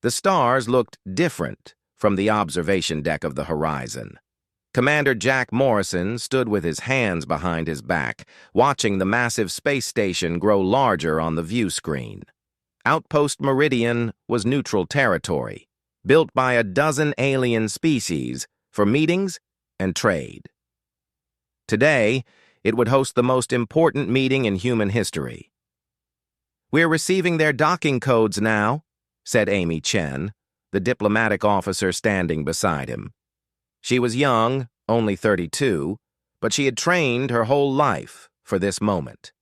The stars looked different from the observation deck of the horizon. Commander Jack Morrison stood with his hands behind his back, watching the massive space station grow larger on the view screen. Outpost Meridian was neutral territory, built by a dozen alien species for meetings and trade. Today, it would host the most important meeting in human history. "We're receiving their docking codes now," said Amy Chen, the diplomatic officer standing beside him. She was young, only 32, but she had trained her whole life for this moment.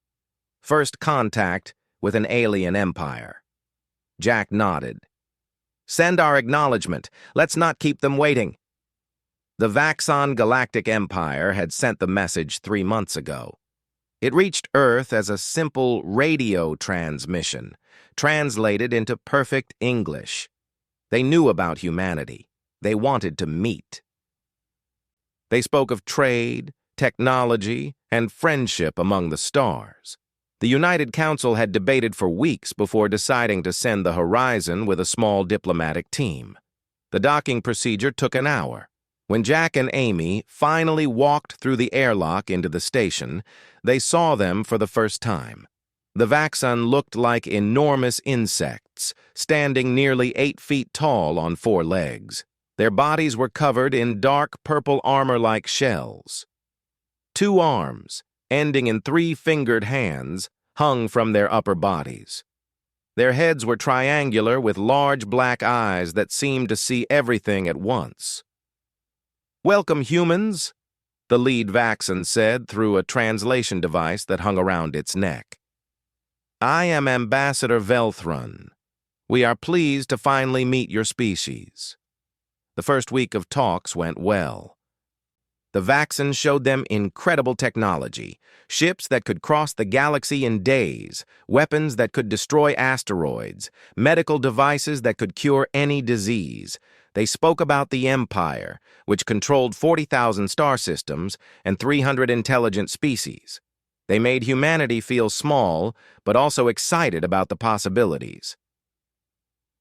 First contact with an alien empire. Jack nodded. "Send our acknowledgement. Let's not keep them waiting." The Vaxon Galactic Empire had sent the message 3 months ago. It reached Earth as a simple radio transmission, translated into perfect English. They knew about humanity. They wanted to meet. They spoke of trade, technology, and friendship among the stars. The United Council had debated for weeks before deciding to send the Horizon with a small diplomatic team. The docking procedure took an hour. When Jack and Amy finally walked through the airlock into the station, they saw them for the first time. The Vaxon looked like enormous insects, standing nearly 8 feet tall on 4 legs. Their bodies were covered in dark purple armor-like shells. 2 arms, ending in 3-fingered hands, hung from their upper bodies. Their heads were triangular with large black eyes that seemed to see everything at once. "Welcome, humans," the lead Vaxon said through a translation device that hung around its neck. "I am Ambassador Velthron. We are pleased to finally meet your species." The first week of talks went well. The Vaxon showed them incredible technology, ships that could cross the galaxy in days, weapons that could destroy asteroids, medical devices that could cure any disease. They spoke about the Empire, which controlled 40,000 star systems and 300 intelligent species. They made humanity feel small, but also excited about the possibilities.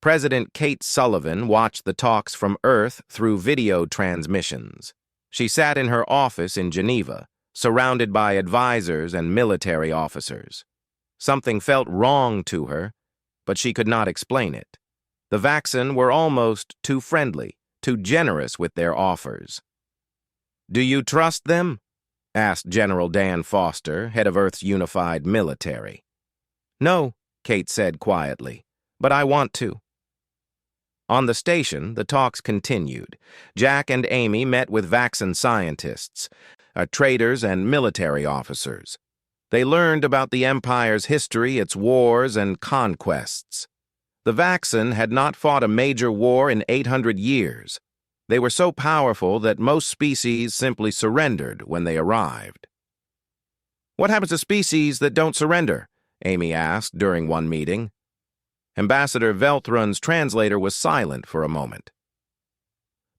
President Kate Sullivan watched the talks from Earth through video transmissions. She sat in her office in Geneva, surrounded by advisors and military officers. Something felt wrong to her, but she could not explain it. The Vaxon were almost too friendly, too generous with their offers. "Do you trust them?" asked General Dan Foster, head of Earth's unified military. "No," Kate said quietly, "but I want to." On the station, the talks continued. Jack and Amy met with Vaxon scientists, traders, and military officers. They learned about the Empire's history, its wars, and conquests. The Vaxon had not fought a major war in 800 years. They were so powerful that most species simply surrendered when they arrived. "What happens to species that don't surrender?" Amy asked during one meeting. Ambassador Velthron's translator was silent for a moment.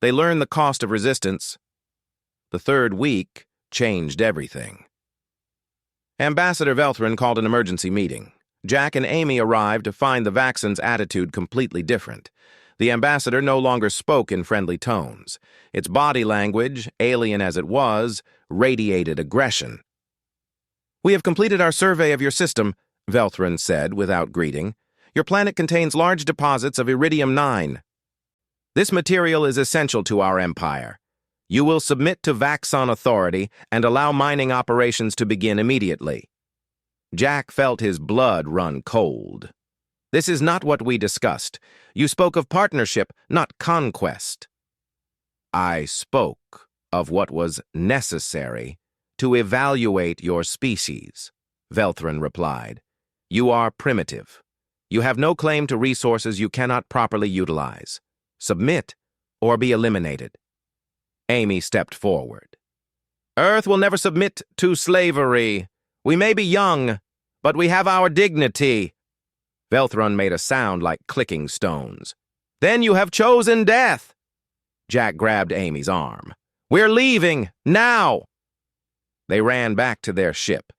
"They learned the cost of resistance." The third week changed everything. Ambassador Velthron called an emergency meeting. Jack and Amy arrived to find the Vaxon's attitude completely different. The ambassador no longer spoke in friendly tones. Its body language, alien as it was, radiated aggression. "We have completed our survey of your system," Velthron said without greeting. "Your planet contains large deposits of iridium-9. This material is essential to our empire. You will submit to Vaxon authority and allow mining operations to begin immediately." Jack felt his blood run cold. "This is not what we discussed. You spoke of partnership, not conquest." "I spoke of what was necessary to evaluate your species," Velthron replied. "You are primitive. You have no claim to resources you cannot properly utilize. Submit or be eliminated." Amy stepped forward. "Earth will never submit to slavery. We may be young, but we have our dignity." Velthron made a sound like clicking stones. "Then you have chosen death." Jack grabbed Amy's arm. "We're leaving, now!" They ran back to their ship,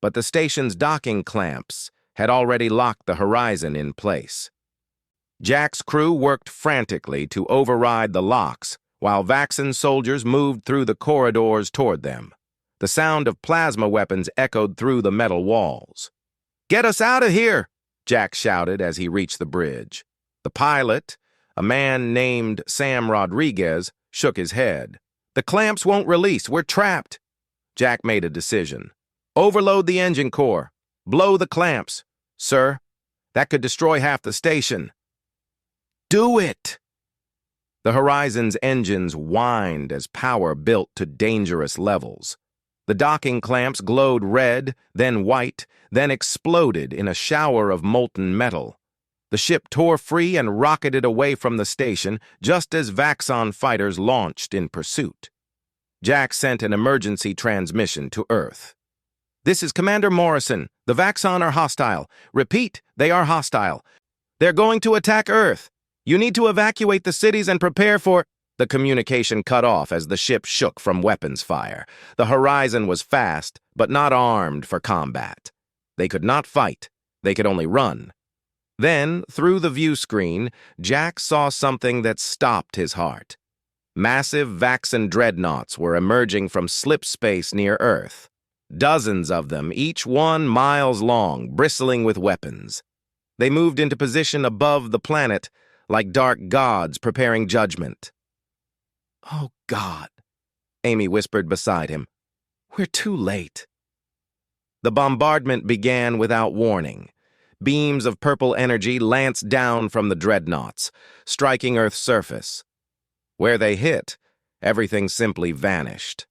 but the station's docking clamps had already locked the Horizon in place. Jack's crew worked frantically to override the locks, while Vaxxon soldiers moved through the corridors toward them. The sound of plasma weapons echoed through the metal walls. "Get us out of here!" Jack shouted as he reached the bridge. The pilot, a man named Sam Rodriguez, shook his head. "The clamps won't release. We're trapped." Jack made a decision. "Overload the engine core. Blow the clamps." "Sir, that could destroy half the station." "Do it!" The Horizon's engines whined as power built to dangerous levels. The docking clamps glowed red, then white, then exploded in a shower of molten metal. The ship tore free and rocketed away from the station just as Vaxxon fighters launched in pursuit. Jack sent an emergency transmission to Earth. "This is Commander Morrison. The Vaxxon are hostile. Repeat, they are hostile. They're going to attack Earth. You need to evacuate the cities and prepare for—" The communication cut off as the ship shook from weapons fire. The Horizon was fast, but not armed for combat. They could not fight. They could only run. Then, through the view screen, Jack saw something that stopped his heart. Massive Vaxxon dreadnoughts were emerging from slip space near Earth. Dozens of them, each one miles long, bristling with weapons. They moved into position above the planet, like dark gods preparing judgment. "Oh, God," Amy whispered beside him. "We're too late." The bombardment began without warning. Beams of purple energy lanced down from the dreadnoughts, striking Earth's surface. Where they hit, everything simply vanished.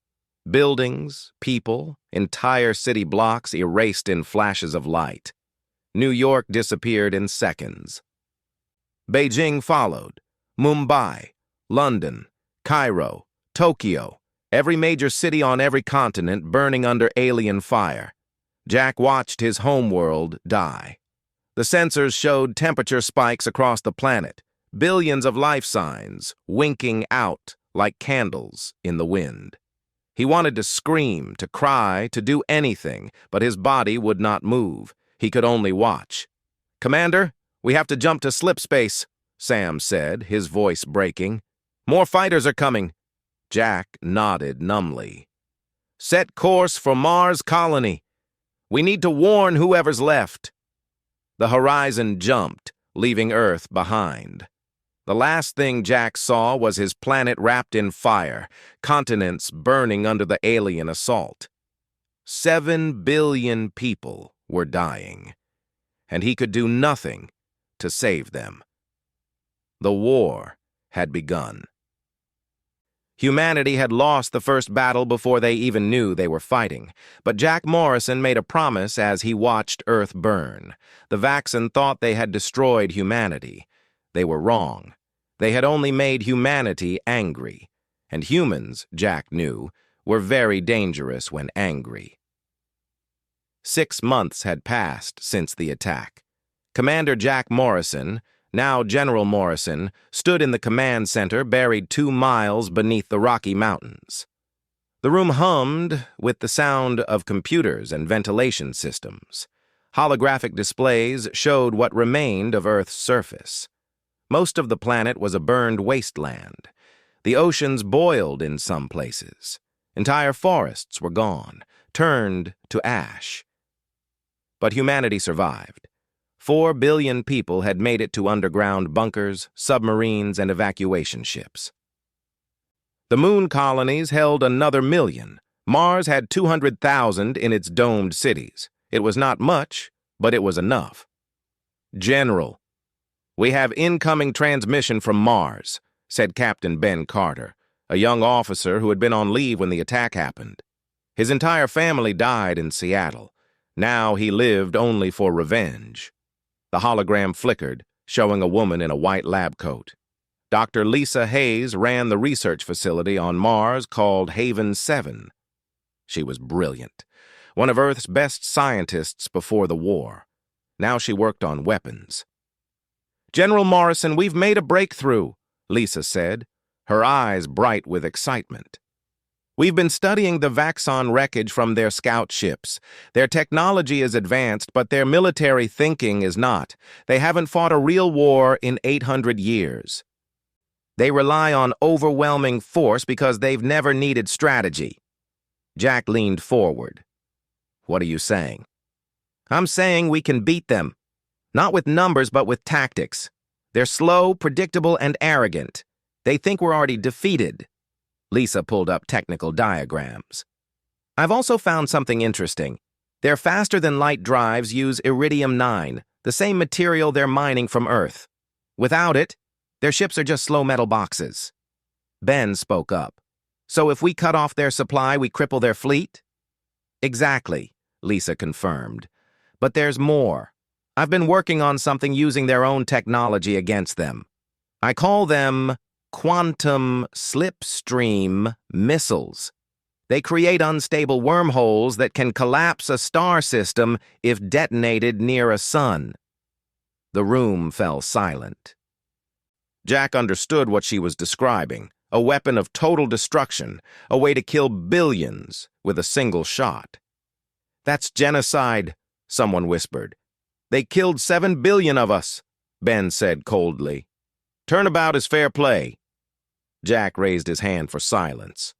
Buildings, people, entire city blocks erased in flashes of light. New York disappeared in seconds. Beijing followed. Mumbai, London, Cairo, Tokyo, every major city on every continent burning under alien fire. Jack watched his homeworld die. The sensors showed temperature spikes across the planet, billions of life signs winking out like candles in the wind. He wanted to scream, to cry, to do anything, but his body would not move. He could only watch. "Commander, we have to jump to slip space," Sam said, his voice breaking. "More fighters are coming." Jack nodded numbly. "Set course for Mars colony. We need to warn whoever's left." The Horizon jumped, leaving Earth behind. The last thing Jack saw was his planet wrapped in fire, continents burning under the alien assault. 7 billion people were dying, and he could do nothing to save them. The war had begun. Humanity had lost the first battle before they even knew they were fighting, but Jack Morrison made a promise as he watched Earth burn. The Vaxxon thought they had destroyed humanity. They were wrong. They had only made humanity angry, and humans, Jack knew, were very dangerous when angry. 6 months had passed since the attack. Commander Jack Morrison, now General Morrison, stood in the command center buried 2 miles beneath the Rocky Mountains. The room hummed with the sound of computers and ventilation systems. Holographic displays showed what remained of Earth's surface. Most of the planet was a burned wasteland. The oceans boiled in some places. Entire forests were gone, turned to ash. But humanity survived. 4 billion people had made it to underground bunkers, submarines, and evacuation ships. The moon colonies held another million. Mars had 200,000 in its domed cities. It was not much, but it was enough. "General, we have incoming transmission from Mars," said Captain Ben Carter, a young officer who had been on leave when the attack happened. His entire family died in Seattle. Now he lived only for revenge. The hologram flickered, showing a woman in a white lab coat. Dr. Lisa Hayes ran the research facility on Mars called Haven 7. She was brilliant, one of Earth's best scientists before the war. Now she worked on weapons. "General Morrison, we've made a breakthrough," Lisa said, her eyes bright with excitement. We've been studying the Vaxon wreckage from their scout ships. Their technology is advanced, but their military thinking is not. They haven't fought a real war in 800 years. They rely on overwhelming force because they've never needed strategy. Jack leaned forward. What are you saying? I'm saying we can beat them. Not with numbers, but with tactics. They're slow, predictable, and arrogant. They think we're already defeated. Lisa pulled up technical diagrams. I've also found something interesting. Their faster-than-light drives use iridium-9, the same material they're mining from Earth. Without it, their ships are just slow metal boxes. Ben spoke up. So if we cut off their supply, we cripple their fleet? Exactly, Lisa confirmed. But there's more. I've been working on something using their own technology against them. I call them quantum slipstream missiles. They create unstable wormholes that can collapse a star system if detonated near a sun. The room fell silent. Jack understood what she was describing, a weapon of total destruction, a way to kill billions with a single shot. That's genocide, someone whispered. They killed 7 billion of us, Ben said coldly. Turnabout is fair play. Jack raised his hand for silence.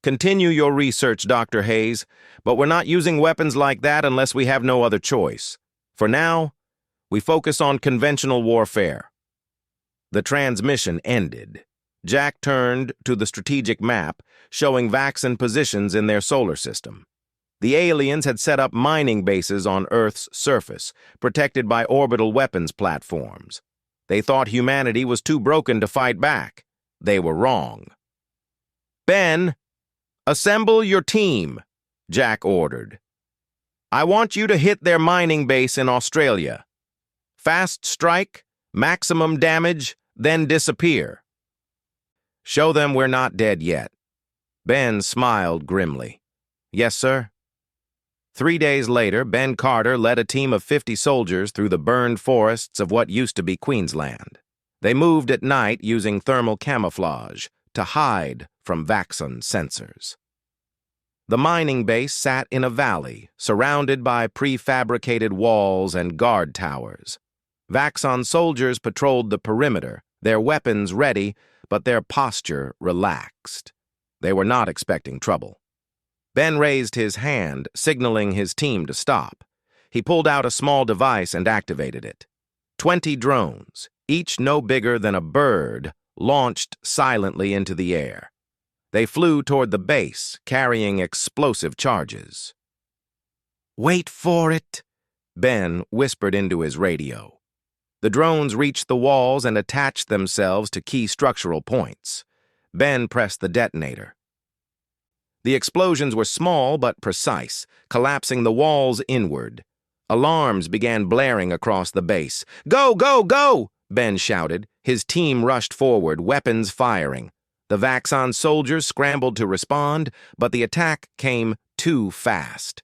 Continue your research, Dr. Hayes, but we're not using weapons like that unless we have no other choice. For now, we focus on conventional warfare. The transmission ended. Jack turned to the strategic map, showing Vaxon positions in their solar system. The aliens had set up mining bases on Earth's surface, protected by orbital weapons platforms. They thought humanity was too broken to fight back. They were wrong. Ben, assemble your team, Jack ordered. I want you to hit their mining base in Australia. Fast strike, maximum damage, then disappear. Show them we're not dead yet. Ben smiled grimly. Yes, sir. 3 days later, Ben Carter led a team of 50 soldiers through the burned forests of what used to be Queensland. They moved at night using thermal camouflage to hide from Vaxon sensors. The mining base sat in a valley, surrounded by prefabricated walls and guard towers. Vaxon soldiers patrolled the perimeter, their weapons ready, but their posture relaxed. They were not expecting trouble. Ben raised his hand, signaling his team to stop. He pulled out a small device and activated it. 20 drones, each no bigger than a bird, launched silently into the air. They flew toward the base, carrying explosive charges. Wait for it, Ben whispered into his radio. The drones reached the walls and attached themselves to key structural points. Ben pressed the detonator. The explosions were small but precise, collapsing the walls inward. Alarms began blaring across the base. Go, go, go! Ben shouted. His team rushed forward, weapons firing. The Vaxon soldiers scrambled to respond, but the attack came too fast.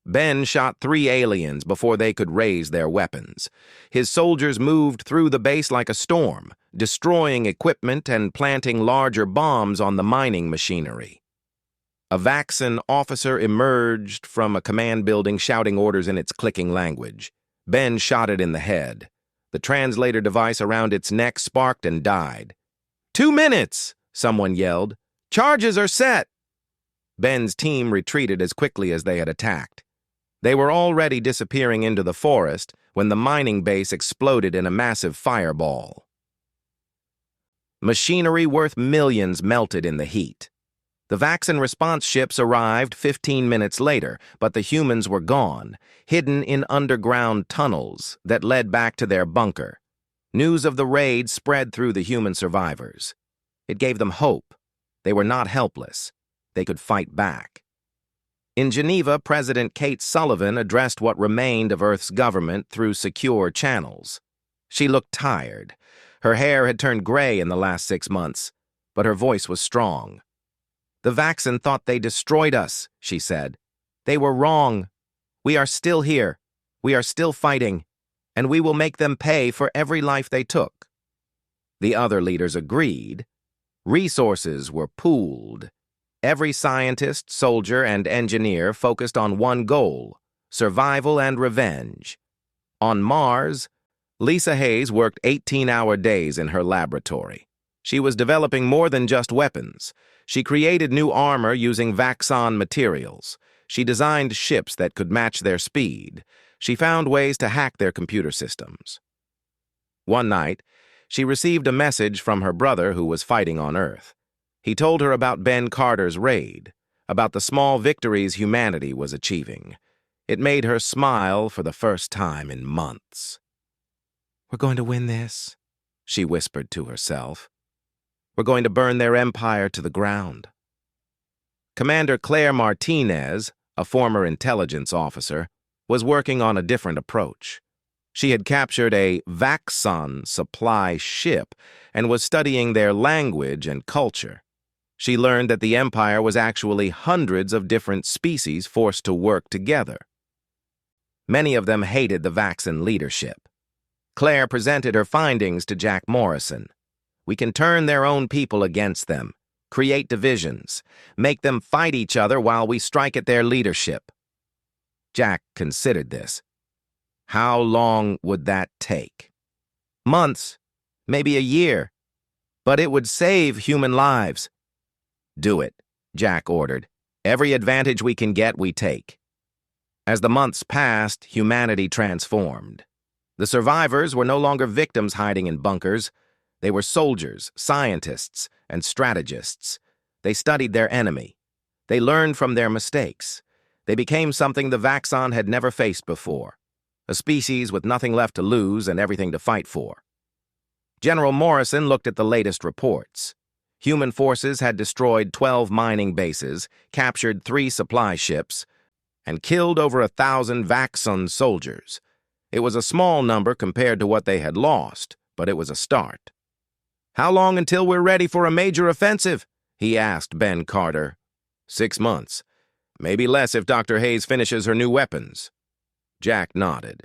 Ben shot 3 aliens before they could raise their weapons. His soldiers moved through the base like a storm, destroying equipment and planting larger bombs on the mining machinery. A Vaxon officer emerged from a command building shouting orders in its clicking language. Ben shot it in the head. The translator device around its neck sparked and died. 2 minutes, someone yelled. Charges are set. Ben's team retreated as quickly as they had attacked. They were already disappearing into the forest when the mining base exploded in a massive fireball. Machinery worth millions melted in the heat. The Vaxon response ships arrived 15 minutes later, but the humans were gone, hidden in underground tunnels that led back to their bunker. News of the raid spread through the human survivors. It gave them hope. They were not helpless. They could fight back. In Geneva, President Kate Sullivan addressed what remained of Earth's government through secure channels. She looked tired. Her hair had turned gray in the last 6 months, but her voice was strong. The Vaxon thought they destroyed us, she said. They were wrong. We are still here. We are still fighting, and we will make them pay for every life they took. The other leaders agreed. Resources were pooled. Every scientist, soldier, and engineer focused on one goal: survival and revenge. On Mars, Lisa Hayes worked 18-hour days in her laboratory. She was developing more than just weapons. She created new armor using Vaxxon materials. She designed ships that could match their speed. She found ways to hack their computer systems. One night, she received a message from her brother who was fighting on Earth. He told her about Ben Carter's raid, about the small victories humanity was achieving. It made her smile for the first time in months. "We're going to win this," she whispered to herself. "We're going to burn their empire to the ground." Commander Claire Martinez, a former intelligence officer, was working on a different approach. She had captured a Vaxxon supply ship and was studying their language and culture. She learned that the empire was actually hundreds of different species forced to work together. Many of them hated the Vaxxon leadership. Claire presented her findings to Jack Morrison. "We can turn their own people against them, create divisions, make them fight each other while we strike at their leadership." Jack considered this. How long would that take? Months, maybe a year. But it would save human lives. "Do it," Jack ordered. "Every advantage we can get, we take." As the months passed, humanity transformed. The survivors were no longer victims hiding in bunkers. They were soldiers, scientists, and strategists. They studied their enemy. They learned from their mistakes. They became something the Vaxxon had never faced before, a species with nothing left to lose and everything to fight for. General Morrison looked at the latest reports. Human forces had destroyed 12 mining bases, captured 3 supply ships, and killed over 1,000 Vaxxon soldiers. It was a small number compared to what they had lost, but it was a start. "How long until we're ready for a major offensive?" he asked Ben Carter. 6 months. Maybe less if Dr. Hayes finishes her new weapons. Jack nodded.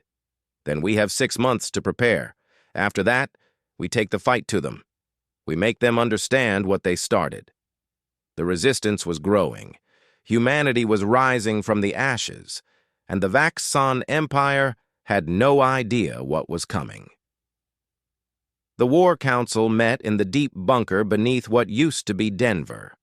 "Then we have 6 months to prepare. After that, we take the fight to them. We make them understand what they started." The resistance was growing. Humanity was rising from the ashes, and the Vaxxon Empire had no idea what was coming. The War Council met in the deep bunker beneath what used to be Denver.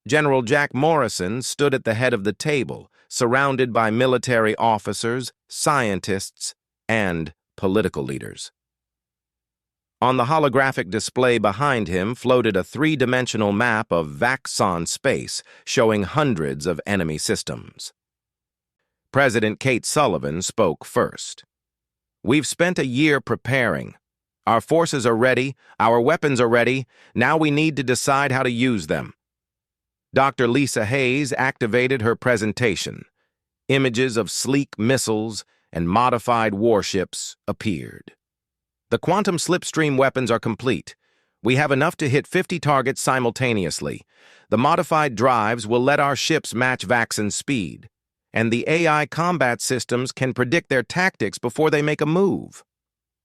General Jack Morrison stood at the head of the table, surrounded by military officers, scientists, and political leaders. On the holographic display behind him floated a 3-dimensional map of Vaxxon space, showing hundreds of enemy systems. President Kate Sullivan spoke first. "We've spent a year preparing. Our forces are ready, our weapons are ready, now we need to decide how to use them." Dr. Lisa Hayes activated her presentation. Images of sleek missiles and modified warships appeared. "The quantum slipstream weapons are complete. We have enough to hit 50 targets simultaneously. The modified drives will let our ships match Vaxxon's speed. And the AI combat systems can predict their tactics before they make a move."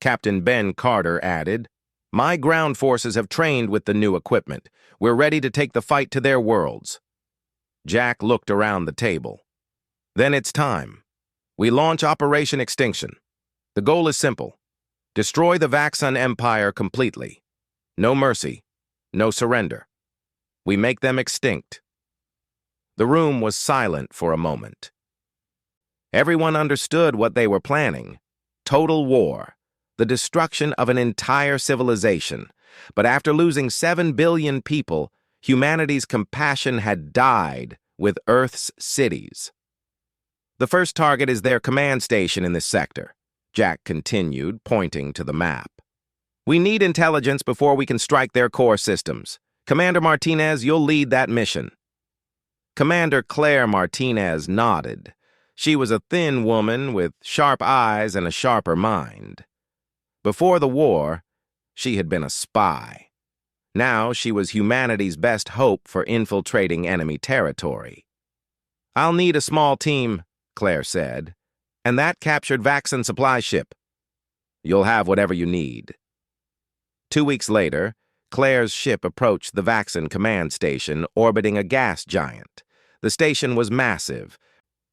Captain Ben Carter added, "My ground forces have trained with the new equipment. We're ready to take the fight to their worlds." Jack looked around the table. "Then it's time. We launch Operation Extinction. The goal is simple. Destroy the Vaxxon Empire completely. No mercy, no surrender. We make them extinct." The room was silent for a moment. Everyone understood what they were planning. Total war, the destruction of an entire civilization. But after losing 7 billion people, humanity's compassion had died with Earth's cities. "The first target is their command station in this sector," Jack continued, pointing to the map. "We need intelligence before we can strike their core systems. Commander Martinez, you'll lead that mission." Commander Claire Martinez nodded. She was a thin woman with sharp eyes and a sharper mind. Before the war, she had been a spy. Now she was humanity's best hope for infiltrating enemy territory. "I'll need a small team," Claire said, "and that captured Vaxxon supply ship." "You'll have whatever you need." 2 weeks later, Claire's ship approached the Vaxxon command station orbiting a gas giant. The station was massive,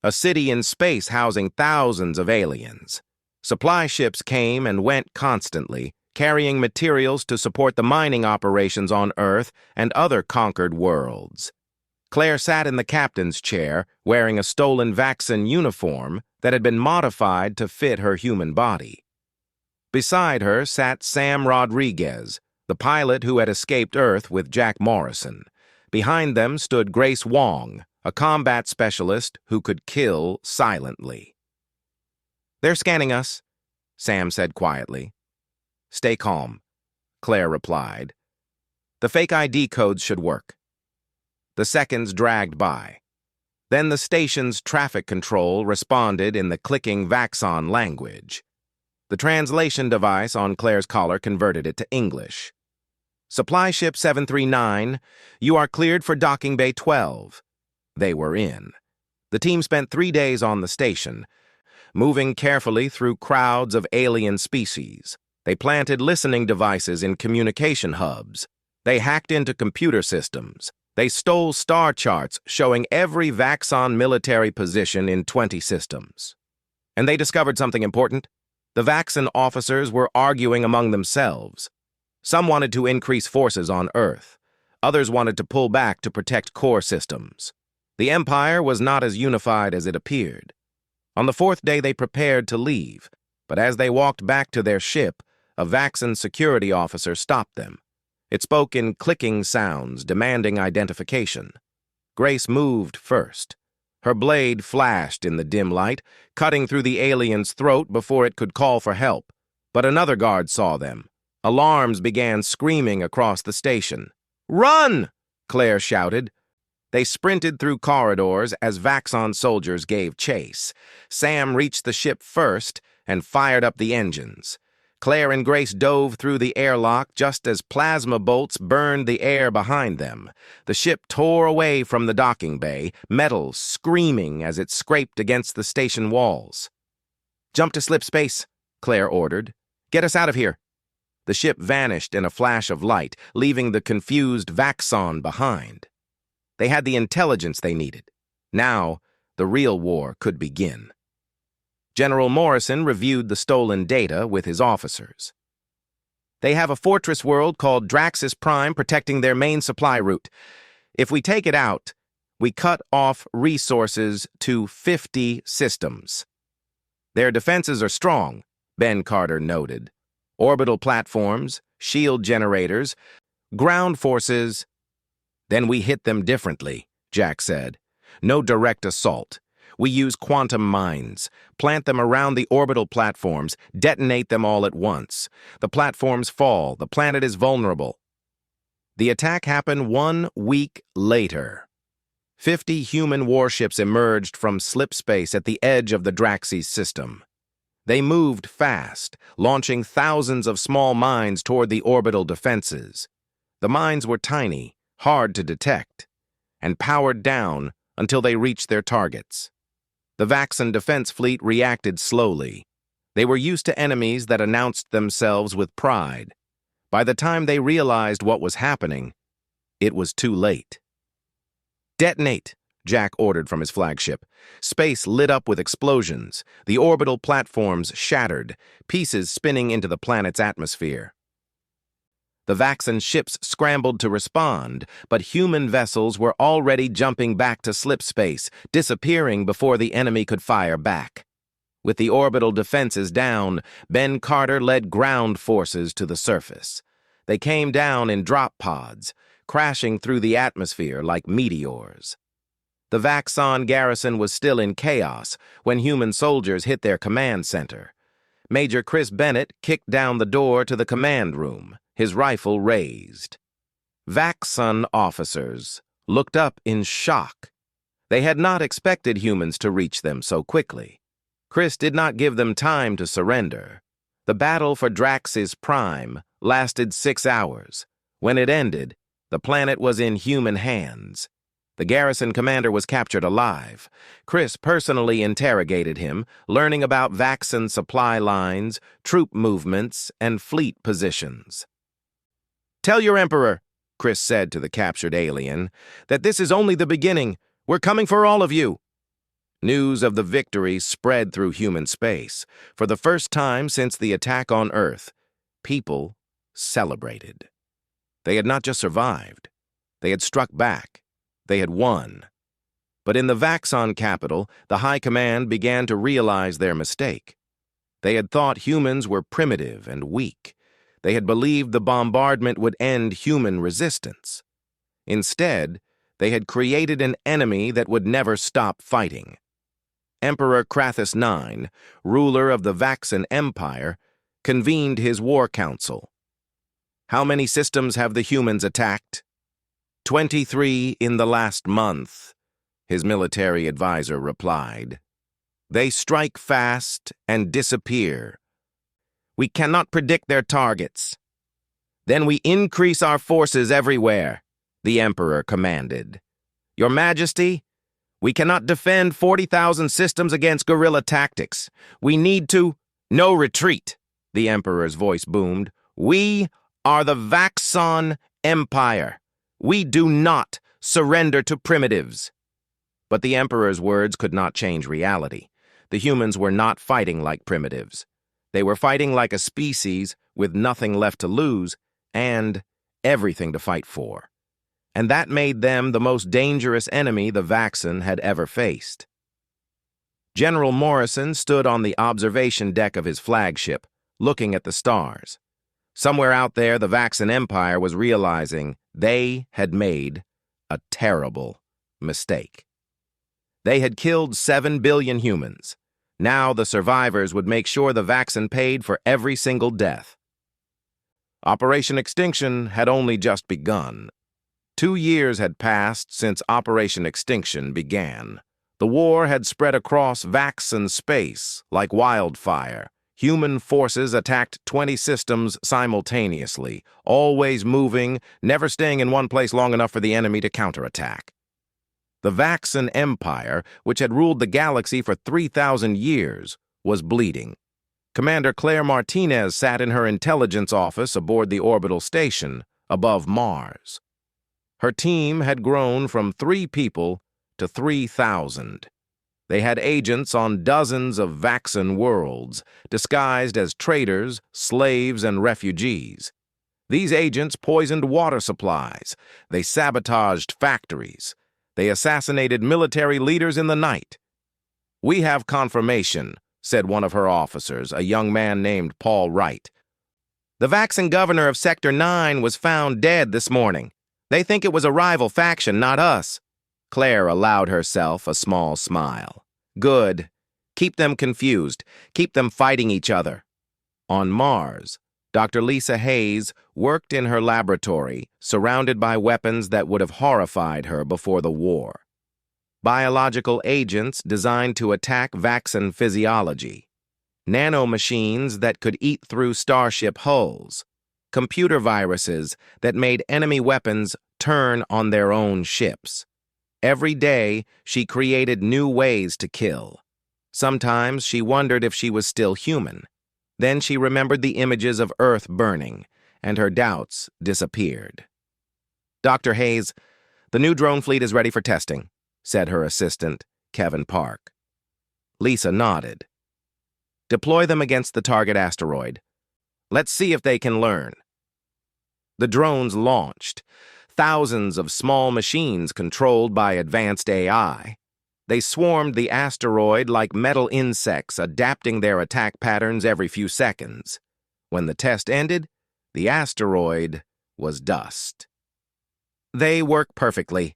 a city in space housing thousands of aliens. Supply ships came and went constantly, carrying materials to support the mining operations on Earth and other conquered worlds. Claire sat in the captain's chair, wearing a stolen Vaxxon uniform that had been modified to fit her human body. Beside her sat Sam Rodriguez, the pilot who had escaped Earth with Jack Morrison. Behind them stood Grace Wong, a combat specialist who could kill silently. "They're scanning us," Sam said quietly. "Stay calm," Claire replied. "The fake ID codes should work." The seconds dragged by. Then the station's traffic control responded in the clicking Vaxxon language. The translation device on Claire's collar converted it to English. "Supply ship 739, you are cleared for docking bay 12. They were in. The team spent 3 days on the station, moving carefully through crowds of alien species. They planted listening devices in communication hubs. They hacked into computer systems. They stole star charts showing every Vaxxon military position in 20 systems. And they discovered something important. The Vaxxon officers were arguing among themselves. Some wanted to increase forces on Earth. Others wanted to pull back to protect core systems. The Empire was not as unified as it appeared. On the 4th day they prepared to leave, but as they walked back to their ship, a Vaxxon security officer stopped them. It spoke in clicking sounds, demanding identification. Grace moved first. Her blade flashed in the dim light, cutting through the alien's throat before it could call for help. But another guard saw them. Alarms began screaming across the station. "Run!" Claire shouted. They sprinted through corridors as Vaxxon soldiers gave chase. Sam reached the ship first and fired up the engines. Claire and Grace dove through the airlock just as plasma bolts burned the air behind them. The ship tore away from the docking bay, metal screaming as it scraped against the station walls. "Jump to slip space," Claire ordered. "Get us out of here." The ship vanished in a flash of light, leaving the confused Vaxxon behind. They had the intelligence they needed. Now, the real war could begin. General Morrison reviewed the stolen data with his officers. "They have a fortress world called Draxis Prime protecting their main supply route. If we take it out, we cut off resources to 50 systems. Their defenses are strong," Ben Carter noted. "Orbital platforms, shield generators, ground forces." "Then we hit them differently," Jack said. "No direct assault. We use quantum mines, plant them around the orbital platforms, detonate them all at once. The platforms fall, the planet is vulnerable." The attack happened 1 week later. 50 human warships emerged from slip space at the edge of the Draxis system. They moved fast, launching thousands of small mines toward the orbital defenses. The mines were tiny, hard to detect, and powered down until they reached their targets. The Vaxxon defense fleet reacted slowly. They were used to enemies that announced themselves with pride. By the time they realized what was happening, it was too late. "Detonate," Jack ordered from his flagship. Space lit up with explosions. The orbital platforms shattered, pieces spinning into the planet's atmosphere. The Vaxxon ships scrambled to respond, but human vessels were already jumping back to slip space, disappearing before the enemy could fire back. With the orbital defenses down, Ben Carter led ground forces to the surface. They came down in drop pods, crashing through the atmosphere like meteors. The Vaxxon garrison was still in chaos when human soldiers hit their command center. Major Chris Bennett kicked down the door to the command room, his rifle raised. Vaxxon officers looked up in shock. They had not expected humans to reach them so quickly. Chris did not give them time to surrender. The battle for Draxis Prime lasted 6 hours. When it ended, the planet was in human hands. The garrison commander was captured alive. Chris personally interrogated him, learning about Vaxxon supply lines, troop movements, and fleet positions. Tell your Emperor, Chris said to the captured alien, that this is only the beginning. We're coming for all of you. News of the victory spread through human space. For the first time since the attack on Earth, people celebrated. They had not just survived. They had struck back. They had won. But in the Vaxxon capital, the High Command began to realize their mistake. They had thought humans were primitive and weak. They had believed the bombardment would end human resistance. Instead, they had created an enemy that would never stop fighting. Emperor Krathus IX, ruler of the Vaxxon Empire, convened his war council. How many systems have the humans attacked? 23 in the last month, his military advisor replied. They strike fast and disappear. We cannot predict their targets. Then we increase our forces everywhere, the Emperor commanded. Your Majesty, we cannot defend 40,000 systems against guerrilla tactics. We need to— No retreat, the Emperor's voice boomed. We are the Vaxxon Empire. We do not surrender to primitives. But the Emperor's words could not change reality. The humans were not fighting like primitives. They were fighting like a species with nothing left to lose and everything to fight for. And that made them the most dangerous enemy the Vaxxon had ever faced. General Morrison stood on the observation deck of his flagship, looking at the stars. Somewhere out there, the Vaxxon Empire was realizing they had made a terrible mistake. They had killed 7 billion humans. Now the survivors would make sure the Vaxxon paid for every single death. Operation Extinction had only just begun. 2 years had passed since Operation Extinction began. The war had spread across Vaxxon space like wildfire. Human forces attacked 20 systems simultaneously, always moving, never staying in one place long enough for the enemy to counterattack. The Vaxxon Empire, which had ruled the galaxy for 3,000 years, was bleeding. Commander Claire Martinez sat in her intelligence office aboard the orbital station above Mars. Her team had grown from 3 people to 3,000. They had agents on dozens of Vaxxon worlds, disguised as traders, slaves, and refugees. These agents poisoned water supplies. They sabotaged factories. They assassinated military leaders in the night. We have confirmation, said one of her officers, a young man named Paul Wright. The Vaxxon governor of Sector 9 was found dead this morning. They think it was a rival faction, not us. Claire allowed herself a small smile. Good. Keep them confused. Keep them fighting each other. On Mars, Dr. Lisa Hayes worked in her laboratory, surrounded by weapons that would have horrified her before the war. Biological agents designed to attack Vaxxon physiology. Nanomachines that could eat through starship hulls. Computer viruses that made enemy weapons turn on their own ships. Every day, she created new ways to kill. Sometimes she wondered if she was still human. Then she remembered the images of Earth burning, and her doubts disappeared. Dr. Hayes, the new drone fleet is ready for testing, said her assistant, Kevin Park. Lisa nodded. Deploy them against the target asteroid. Let's see if they can learn. The drones launched. Thousands of small machines controlled by advanced AI. They swarmed the asteroid like metal insects, adapting their attack patterns every few seconds. When the test ended, the asteroid was dust. They work perfectly,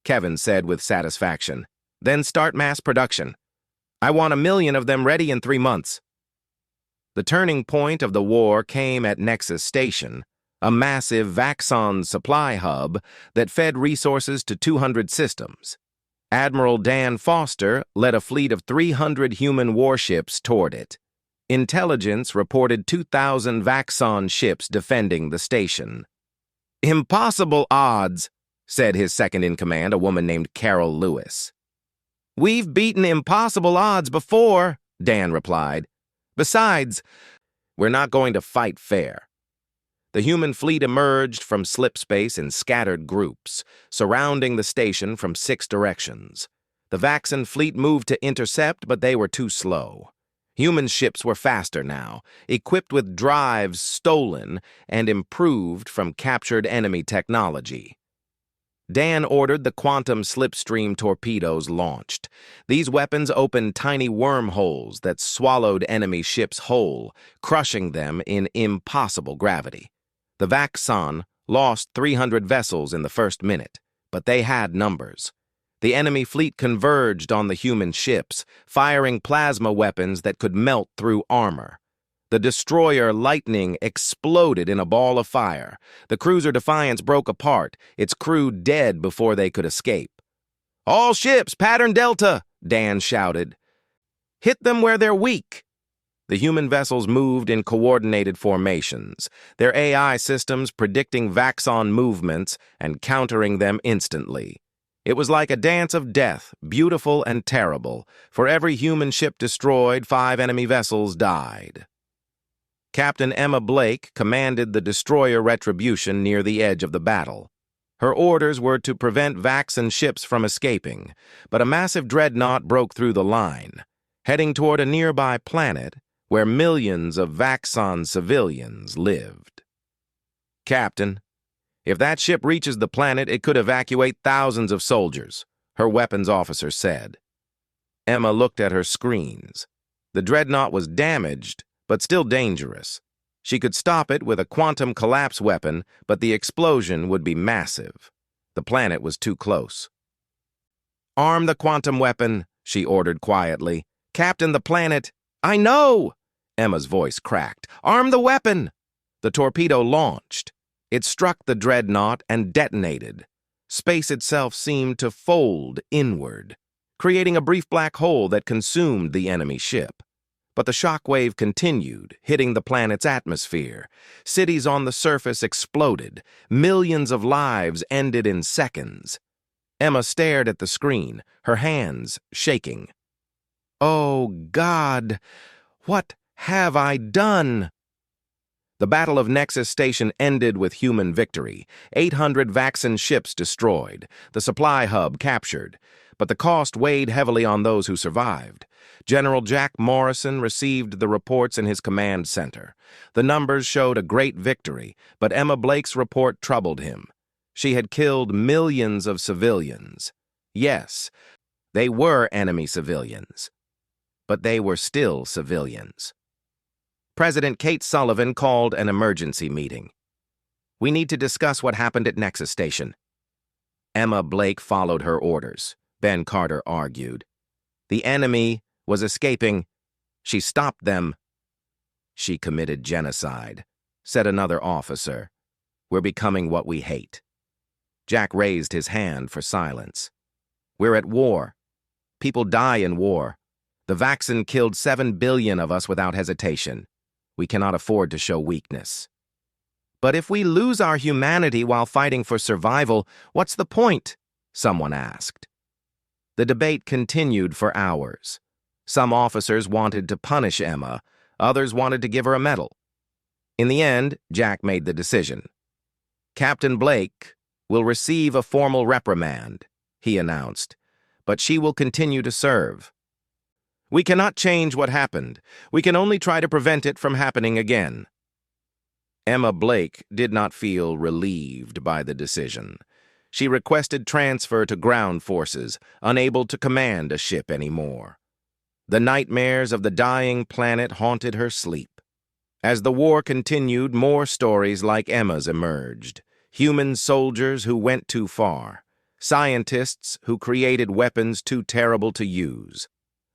Kevin said with satisfaction. Then start mass production. I want 1 million of them ready in 3 months. The turning point of the war came at Nexus Station, a massive Vaxxon supply hub that fed resources to 200 systems. Admiral Dan Foster led a fleet of 300 human warships toward it. Intelligence reported 2,000 Vaxxon ships defending the station. Impossible odds, said his second-in-command, a woman named Carol Lewis. We've beaten impossible odds before, Dan replied. Besides, we're not going to fight fair. The human fleet emerged from slipspace in scattered groups, surrounding the station from 6 directions. The Vaxxan fleet moved to intercept, but they were too slow. Human ships were faster now, equipped with drives stolen and improved from captured enemy technology. Dan ordered the quantum slipstream torpedoes launched. These weapons opened tiny wormholes that swallowed enemy ships whole, crushing them in impossible gravity. The Vaxxan lost 300 vessels in the first minute, but they had numbers. The enemy fleet converged on the human ships, firing plasma weapons that could melt through armor. The destroyer Lightning exploded in a ball of fire. The cruiser Defiance broke apart, its crew dead before they could escape. "All ships, pattern Delta!" Dan shouted. "Hit them where they're weak." The human vessels moved in coordinated formations, their AI systems predicting Vaxxan movements and countering them instantly. It was like a dance of death, beautiful and terrible. For every human ship destroyed, 5 enemy vessels died. Captain Emma Blake commanded the destroyer Retribution near the edge of the battle. Her orders were to prevent Vaxxan ships from escaping, but a massive dreadnought broke through the line, heading toward a nearby planet where millions of Vaxxan civilians lived. "Captain, if that ship reaches the planet, it could evacuate thousands of soldiers," her weapons officer said. Emma looked at her screens. The dreadnought was damaged, but still dangerous. She could stop it with a quantum collapse weapon, but the explosion would be massive. The planet was too close. "Arm the quantum weapon," she ordered quietly. "Captain, the planet—" "I know!" Emma's voice cracked. "Arm the weapon!" The torpedo launched. It struck the dreadnought and detonated. Space itself seemed to fold inward, creating a brief black hole that consumed the enemy ship. But the shockwave continued, hitting the planet's atmosphere. Cities on the surface exploded. Millions of lives ended in seconds. Emma stared at the screen, her hands shaking. "Oh, God, what have I done?" The Battle of Nexus Station ended with human victory. 800 Vaxxan ships destroyed, the supply hub captured. But the cost weighed heavily on those who survived. General Jack Morrison received the reports in his command center. The numbers showed a great victory, but Emma Blake's report troubled him. She had killed millions of civilians. Yes, they were enemy civilians, but they were still civilians. President Kate Sullivan called an emergency meeting. "We need to discuss what happened at Nexus Station." Emma Blake followed her orders. Ben Carter argued. "The enemy was escaping. She stopped them." "She committed genocide," said another officer. "We're becoming what we hate." Jack raised his hand for silence. "We're at war. People die in war. The Vaxxan killed 7 billion of us without hesitation. We cannot afford to show weakness." "But if we lose our humanity while fighting for survival, what's the point?" someone asked. The debate continued for hours. Some officers wanted to punish Emma, others wanted to give her a medal. In the end, Jack made the decision. "Captain Blake will receive a formal reprimand," he announced, "but she will continue to serve. We cannot change what happened. We can only try to prevent it from happening again." Emma Blake did not feel relieved by the decision. She requested transfer to ground forces, unable to command a ship anymore. The nightmares of the dying planet haunted her sleep. As the war continued, more stories like Emma's emerged. Human soldiers who went too far. Scientists who created weapons too terrible to use.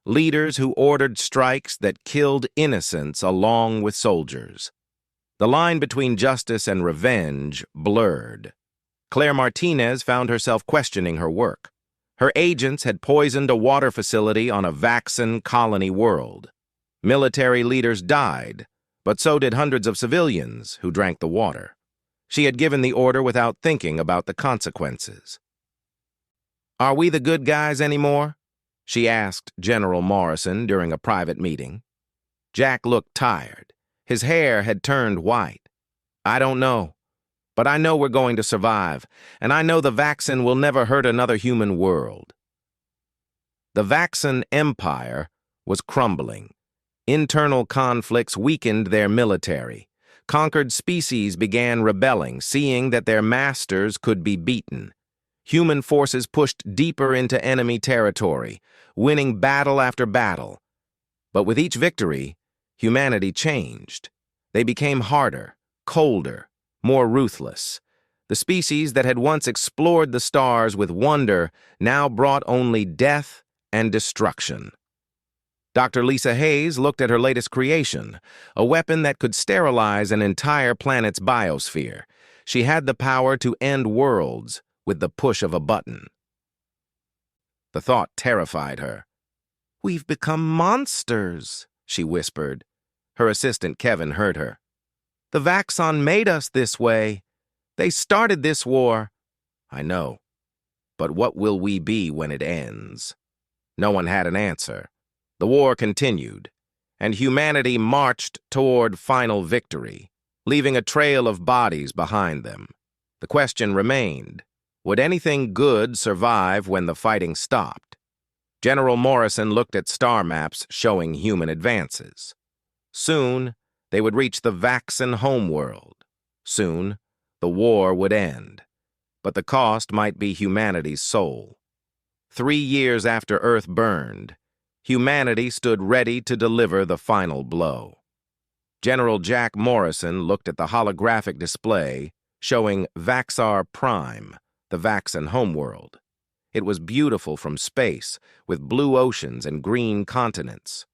Leaders who ordered strikes that killed innocents along with soldiers. The line between justice and revenge blurred. Claire Martinez found herself questioning her work. Her agents had poisoned a water facility on a Vaxxan colony world. Military leaders died, but so did hundreds of civilians who drank the water. She had given the order without thinking about the consequences. "Are we the good guys anymore?" she asked General Morrison during a private meeting. Jack looked tired. His hair had turned white. I don't know, but I know we're going to survive, and I know the vaccine will never hurt another human world. The vaccine empire was crumbling. Internal conflicts weakened their military. Conquered species began rebelling, seeing that their masters could be beaten. Human forces pushed deeper into enemy territory, winning battle after battle. But with each victory, humanity changed. They became harder, colder, more ruthless. The species that had once explored the stars with wonder now brought only death and destruction. Dr. Lisa Hayes looked at her latest creation, a weapon that could sterilize an entire planet's biosphere. She had the power to end worlds with the push of a button. The thought terrified her. "We've become monsters," she whispered. Her assistant Kevin heard her. "The Vaxxon made us this way. They started this war." "I know. But what will we be when it ends?" No one had an answer. The war continued, and humanity marched toward final victory, leaving a trail of bodies behind them. The question remained, would anything good survive when the fighting stopped? General Morrison looked at star maps showing human advances. Soon, they would reach the Vaxxon homeworld. Soon, the war would end. But the cost might be humanity's soul. 3 years after Earth burned, humanity stood ready to deliver the final blow. General Jack Morrison looked at the holographic display showing Vaxar Prime, the Vaxxon homeworld. It was beautiful from space, with blue oceans and green continents.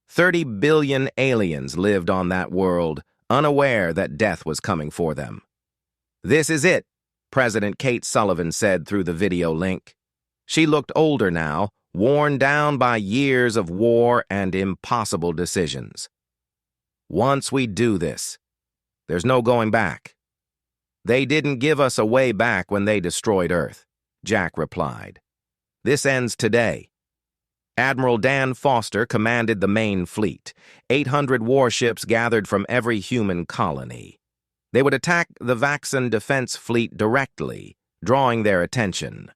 30 billion aliens lived on that world, unaware that death was coming for them. "This is it," President Kate Sullivan said through the video link. She looked older now, worn down by years of war and impossible decisions. "Once we do this, there's no going back." "They didn't give us a way back when they destroyed Earth," Jack replied. "This ends today." Admiral Dan Foster commanded the main fleet, 800 warships gathered from every human colony. They would attack the Vaxxon defense fleet directly, drawing their attention.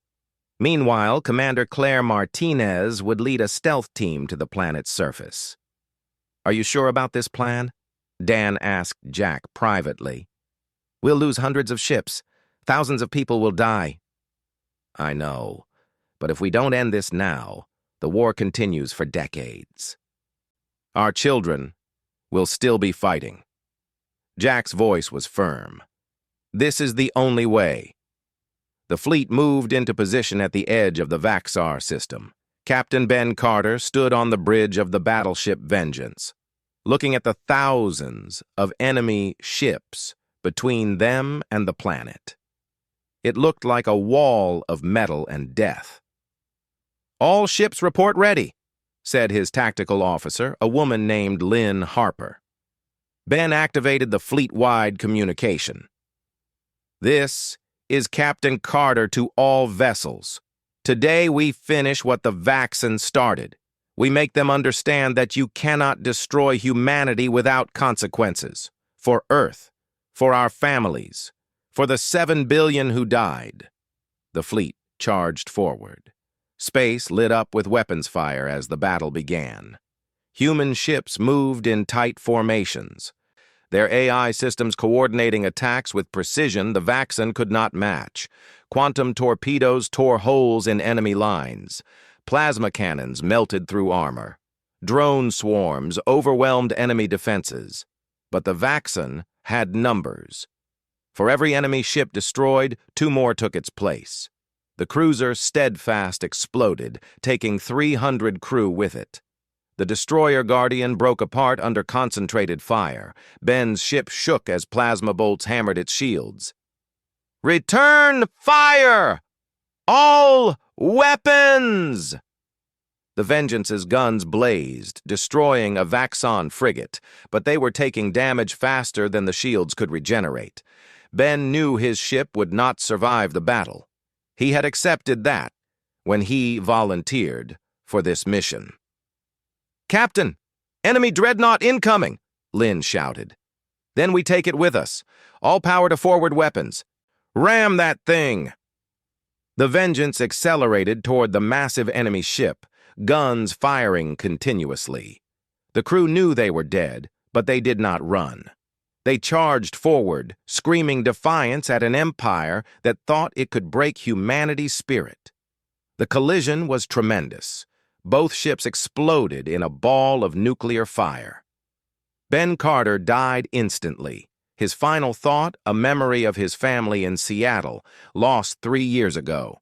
Meanwhile, Commander Claire Martinez would lead a stealth team to the planet's surface. "Are you sure about this plan?" Dan asked Jack privately. "We'll lose hundreds of ships. Thousands of people will die." "I know, but if we don't end this now, the war continues for decades. Our children will still be fighting." Jack's voice was firm. "This is the only way." The fleet moved into position at the edge of the Vaxar system. Captain Ben Carter stood on the bridge of the battleship Vengeance, looking at the thousands of enemy ships between them and the planet. It looked like a wall of metal and death. "All ships report ready," said his tactical officer, a woman named Lynn Harper. Ben activated the fleet-wide communication. "This is Captain Carter to all vessels. Today we finish what the Vaxxon started. We make them understand that you cannot destroy humanity without consequences. For Earth, for our families, for the 7 billion who died." The fleet charged forward. Space lit up with weapons fire as the battle began. Human ships moved in tight formations, their AI systems coordinating attacks with precision the Vaxxon could not match. Quantum torpedoes tore holes in enemy lines. Plasma cannons melted through armor. Drone swarms overwhelmed enemy defenses. But the Vaxxon had numbers. For every enemy ship destroyed, 2 more took its place. The cruiser Steadfast exploded, taking 300 crew with it. The destroyer Guardian broke apart under concentrated fire. Ben's ship shook as plasma bolts hammered its shields. "Return fire! All weapons!" The Vengeance's guns blazed, destroying a Vaxxon frigate, but they were taking damage faster than the shields could regenerate. Ben knew his ship would not survive the battle. He had accepted that when he volunteered for this mission. "Captain, enemy dreadnought incoming!" Lynn shouted. Then we take it with us. All power to forward weapons. Ram that thing! The Vengeance accelerated toward the massive enemy ship, guns firing continuously. The crew knew they were dead, but they did not run. They charged forward, screaming defiance at an empire that thought it could break humanity's spirit. The collision was tremendous. Both ships exploded in a ball of nuclear fire. Ben Carter died instantly. His final thought, a memory of his family in Seattle, lost 3 years ago.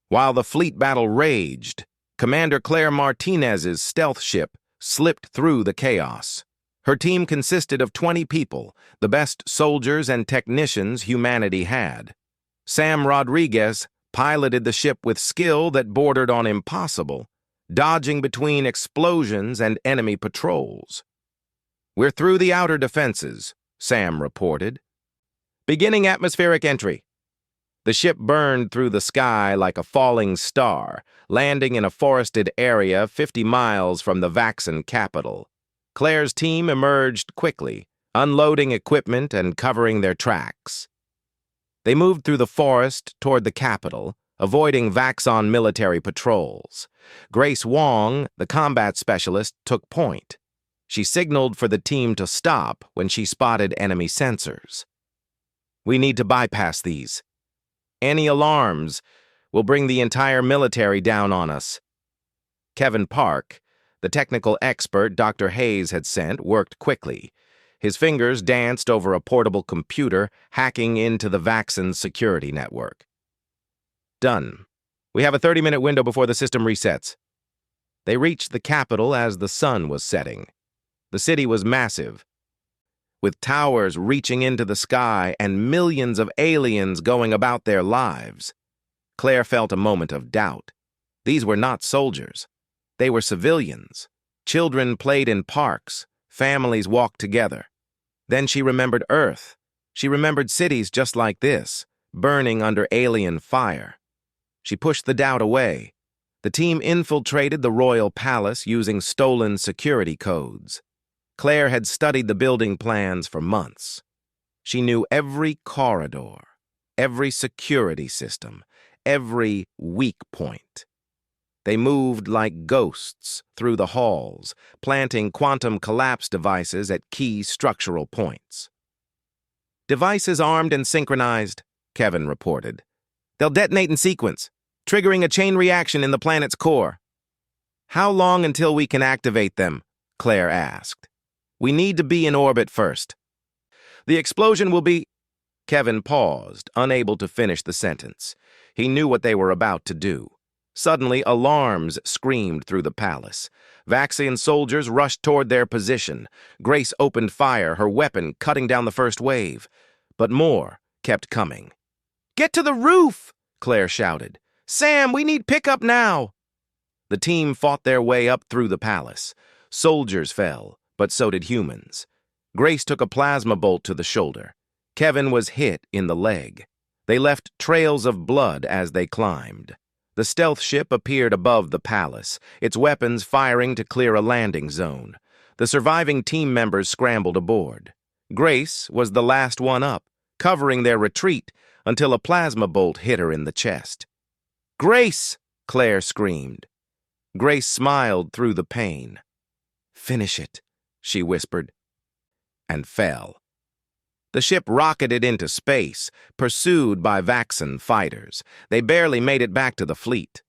While the fleet battle raged, Commander Claire Martinez's stealth ship slipped through the chaos. Her team consisted of 20 people, the best soldiers and technicians humanity had. Sam Rodriguez piloted the ship with skill that bordered on impossible, dodging between explosions and enemy patrols. "We're through the outer defenses," Sam reported. "Beginning atmospheric entry." The ship burned through the sky like a falling star, landing in a forested area 50 miles from the Vaxxan capital. Claire's team emerged quickly, unloading equipment and covering their tracks. They moved through the forest toward the capital, avoiding Vaxxan military patrols. Grace Wong, the combat specialist, took point. She signaled for the team to stop when she spotted enemy sensors. "We need to bypass these. Any alarms will bring the entire military down on us." Kevin Park, the technical expert Dr. Hayes had sent, worked quickly. His fingers danced over a portable computer, hacking into the Vaxxan security network. "Done. We have a 30-minute window before the system resets." They reached the capital as the sun was setting. The city was massive, with towers reaching into the sky and millions of aliens going about their lives. Claire felt a moment of doubt. These were not soldiers. They were civilians. Children played in parks. Families walked together. Then she remembered Earth. She remembered cities just like this, burning under alien fire. She pushed the doubt away. The team infiltrated the royal palace using stolen security codes. Claire had studied the building plans for months. She knew every corridor, every security system, every weak point. They moved like ghosts through the halls, planting quantum collapse devices at key structural points. "Devices armed and synchronized," Kevin reported. "They'll detonate in sequence, triggering a chain reaction in the planet's core." "How long until we can activate them?" Claire asked. "We need to be in orbit first." "The explosion will be—" Kevin paused, unable to finish the sentence. He knew what they were about to do. Suddenly, alarms screamed through the palace. Vaxxan soldiers rushed toward their position. Grace opened fire, her weapon cutting down the first wave. But more kept coming. "Get to the roof!" Claire shouted. "Sam, we need pickup now!" The team fought their way up through the palace. Soldiers fell, but so did humans. Grace took a plasma bolt to the shoulder. Kevin was hit in the leg. They left trails of blood as they climbed. The stealth ship appeared above the palace, its weapons firing to clear a landing zone. The surviving team members scrambled aboard. Grace was the last one up, covering their retreat until a plasma bolt hit her in the chest. "Grace!" Claire screamed. Grace smiled through the pain. "Finish it," she whispered, and fell. The ship rocketed into space, pursued by Vaxxan fighters. They barely made it back to the fleet.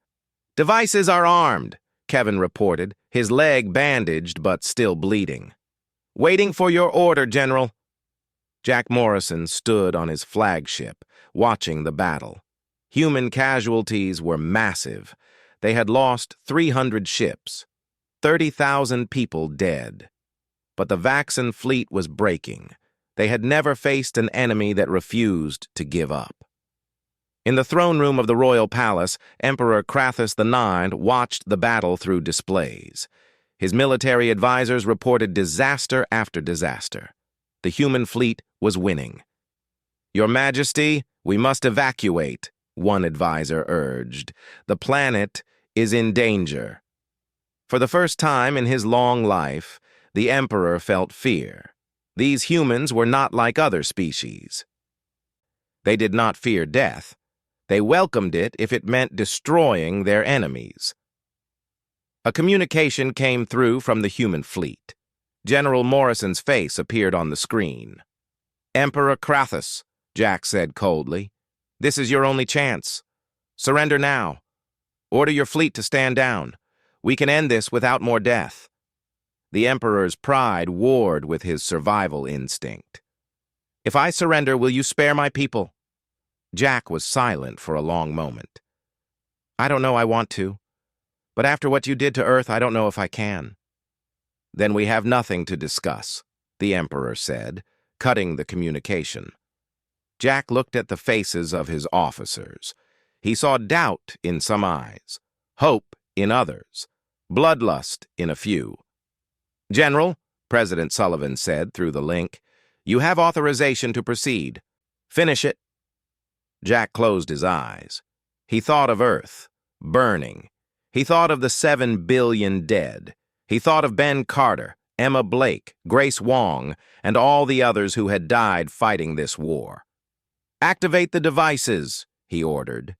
"Devices are armed," Kevin reported, his leg bandaged but still bleeding. "Waiting for your order, General." Jack Morrison stood on his flagship, watching the battle. Human casualties were massive. They had lost 300 ships, 30,000 people dead. But the Vaxxan fleet was breaking. They had never faced an enemy that refused to give up. In the throne room of the royal palace, Emperor Krathus IX watched the battle through displays. His military advisors reported disaster after disaster. The human fleet was winning. "Your Majesty, we must evacuate," one advisor urged. "The planet is in danger." For the first time in his long life, the Emperor felt fear. These humans were not like other species. They did not fear death. They welcomed it if it meant destroying their enemies. A communication came through from the human fleet. General Morrison's face appeared on the screen. "Emperor Krathus," Jack said coldly, "this is your only chance. Surrender now. Order your fleet to stand down. We can end this without more death." The Emperor's pride warred with his survival instinct. "If I surrender, will you spare my people?" Jack was silent for a long moment. "I don't know I want to. But after what you did to Earth, I don't know if I can." "Then we have nothing to discuss," the Emperor said, cutting the communication. Jack looked at the faces of his officers. He saw doubt in some eyes, hope in others, bloodlust in a few. "General," President Sullivan said through the link, "you have authorization to proceed. Finish it." Jack closed his eyes. He thought of Earth, burning. He thought of the 7 billion dead. He thought of Ben Carter, Emma Blake, Grace Wong, and all the others who had died fighting this war. "Activate the devices," he ordered.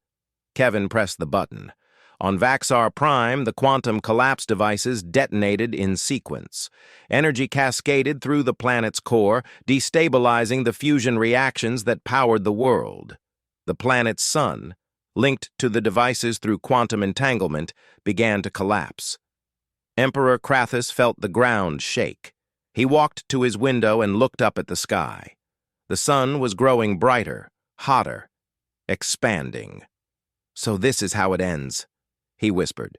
Kevin pressed the button. On Vaxar Prime, the quantum collapse devices detonated in sequence. Energy cascaded through the planet's core, destabilizing the fusion reactions that powered the world. The planet's sun, linked to the devices through quantum entanglement, began to collapse. Emperor Krathus felt the ground shake. He walked to his window and looked up at the sky. The sun was growing brighter, hotter, expanding. "So this is how it ends," he whispered.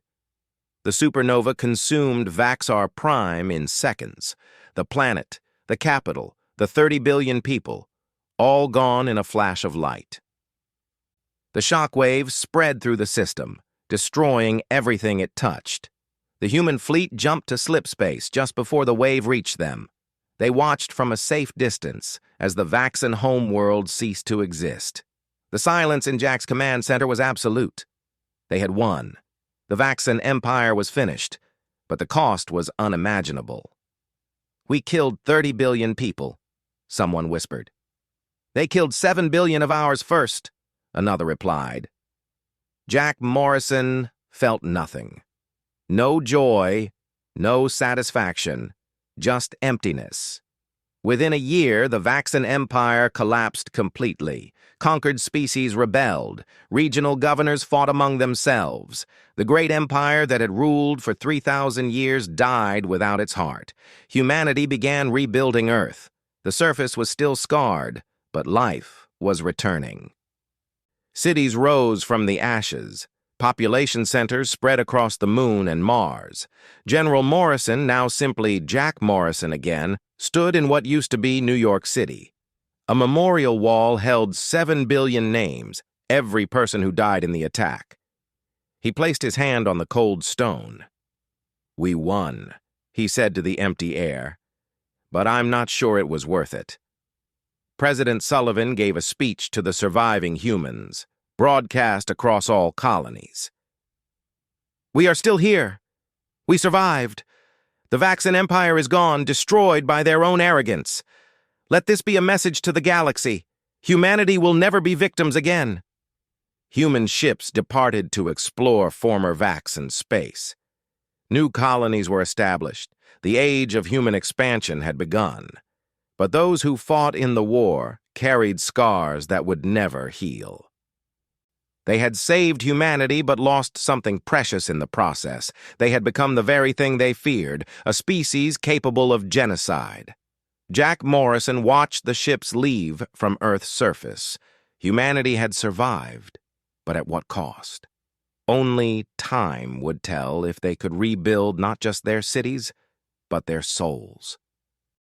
The supernova consumed Vaxar Prime in seconds. The planet, the capital, the 30 billion people, all gone in a flash of light. The shock waves spread through the system, destroying everything it touched. The human fleet jumped to slipspace just before the wave reached them. They watched from a safe distance as the Vaxan homeworld ceased to exist. The silence in Jack's command center was absolute. They had won. The Vaxan Empire was finished, but the cost was unimaginable. "We killed 30 billion people," someone whispered. "They killed 7 billion of ours first," another replied. Jack Morrison felt nothing. No joy, no satisfaction, just emptiness. Within a year, the Vaxan Empire collapsed completely. Conquered species rebelled. Regional governors fought among themselves. The great empire that had ruled for 3,000 years died without its heart. Humanity began rebuilding Earth. The surface was still scarred, but life was returning. Cities rose from the ashes. Population centers spread across the Moon and Mars. General Morrison, now simply Jack Morrison again, stood in what used to be New York City. A memorial wall held 7 billion names, every person who died in the attack. He placed his hand on the cold stone. "We won," he said to the empty air. "But I'm not sure it was worth it." President Sullivan gave a speech to the surviving humans, broadcast across all colonies. "We are still here. We survived. The Vaxan Empire is gone, destroyed by their own arrogance. Let this be a message to the galaxy. Humanity will never be victims again." Human ships departed to explore former Vaxan space. New colonies were established. The age of human expansion had begun. But those who fought in the war carried scars that would never heal. They had saved humanity but lost something precious in the process. They had become the very thing they feared, a species capable of genocide. Jack Morrison watched the ships leave from Earth's surface. Humanity had survived, but at what cost? Only time would tell if they could rebuild not just their cities, but their souls.